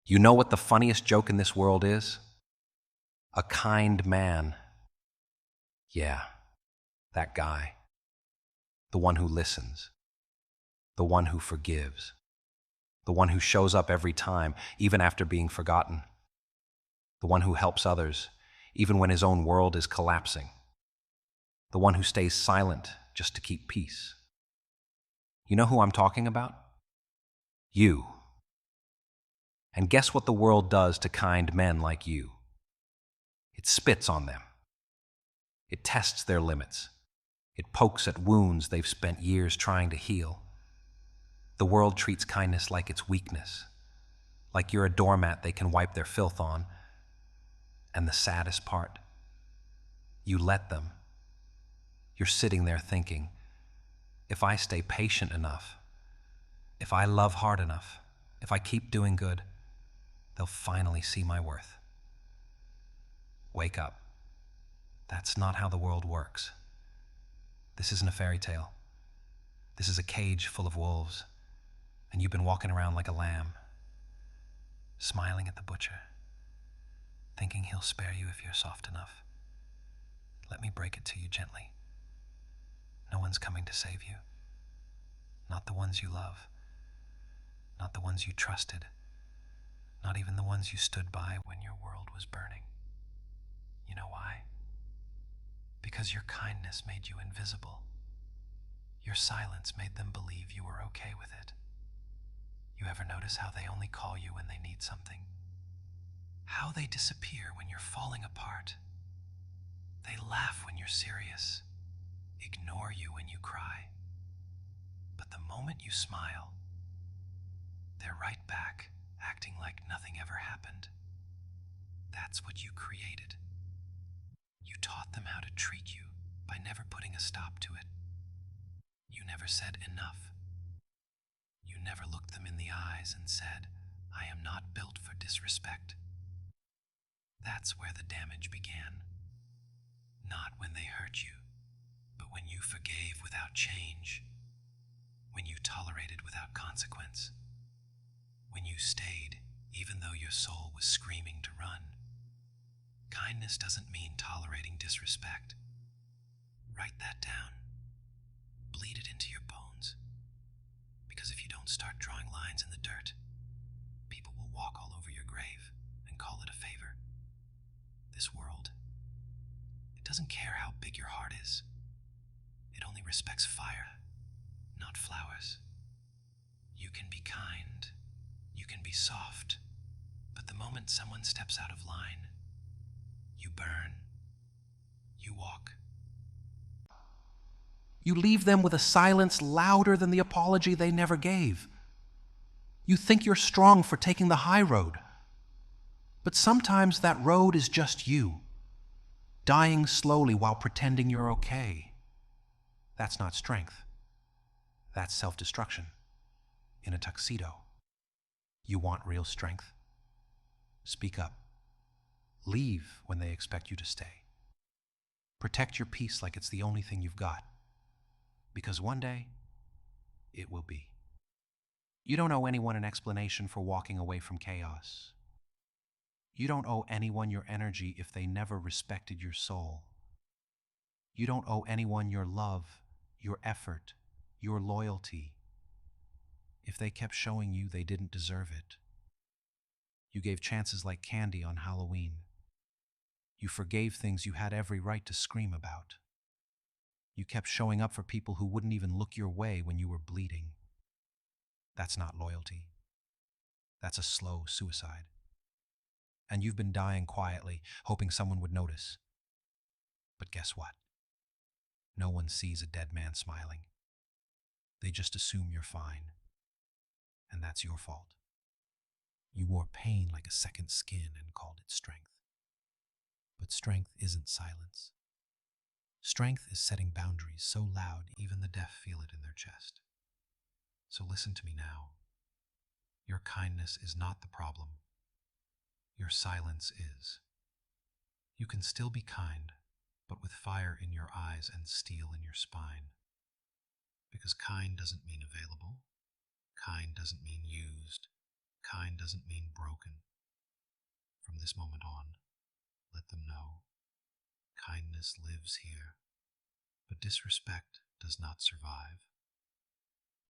You know what the funniest joke in this world is? A kind man. Yeah, that guy. The one who listens. The one who forgives. The one who shows up every time, even after being forgotten. The one who helps others, even when his own world is collapsing. The one who stays silent just to keep peace. You know who I'm talking about? You. And guess what the world does to kind men like you? It spits on them. It tests their limits. It pokes at wounds they've spent years trying to heal. The world treats kindness like it's weakness, like you're a doormat they can wipe their filth on. And the saddest part, you let them. You're sitting there thinking, if I stay patient enough, if I love hard enough, if I keep doing good, they'll finally see my worth. Wake up. That's not how the world works. This isn't a fairy tale. This is a cage full of wolves, and you've been walking around like a lamb, smiling at the butcher, thinking he'll spare you if you're soft enough. Let me break it to you gently. No one's coming to save you. Not the ones you love. Not the ones you trusted. Not even the ones you stood by when your world was burning. You know why? Because your kindness made you invisible. Your silence made them believe you were okay with it. You ever notice how they only call you when they need something? How they disappear when you're falling apart? They laugh when you're serious, ignore you when you cry. But the moment you smile, they're right back, acting like nothing ever happened. That's what you created. You taught them how to treat you by never putting a stop to it. You never said enough. You never looked them in the eyes and said, I am not built for disrespect. That's where the damage began. Not when they hurt you, but when you forgave without change, when you tolerated without consequence, when you stayed even though your soul was screaming to run. Kindness doesn't mean tolerating disrespect. Write that down. Bleed it into your bones. Because if you don't start drawing lines in the dirt, people will walk all over your grave and call it a favor. This world, it doesn't care how big your heart is. It only respects fire, not flowers. You can be kind, you can be soft, but the moment someone steps out of line, you burn, you walk. You leave them with a silence louder than the apology they never gave. You think you're strong for taking the high road, but sometimes that road is just you, dying slowly while pretending you're okay. That's not strength. That's self-destruction in a tuxedo. You want real strength? Speak up. Leave when they expect you to stay. Protect your peace like it's the only thing you've got. Because one day, it will be. You don't owe anyone an explanation for walking away from chaos. You don't owe anyone your energy if they never respected your soul. You don't owe anyone your love, your effort, your loyalty, if they kept showing you they didn't deserve it. You gave chances like candy on Halloween. You forgave things you had every right to scream about. You kept showing up for people who wouldn't even look your way when you were bleeding. That's not loyalty. That's a slow suicide. And you've been dying quietly, hoping someone would notice. But guess what? No one sees a dead man smiling. They just assume you're fine. And that's your fault. You wore pain like a second skin and called it strength. But strength isn't silence. Strength is setting boundaries so loud even the deaf feel it in their chest. So listen to me now. Your kindness is not the problem. Your silence is. You can still be kind, but with fire in your eyes and steel in your spine. Because kind doesn't mean available. Kind doesn't mean used. Kind doesn't mean broken. From this moment on, let them know kindness lives here, but disrespect does not survive.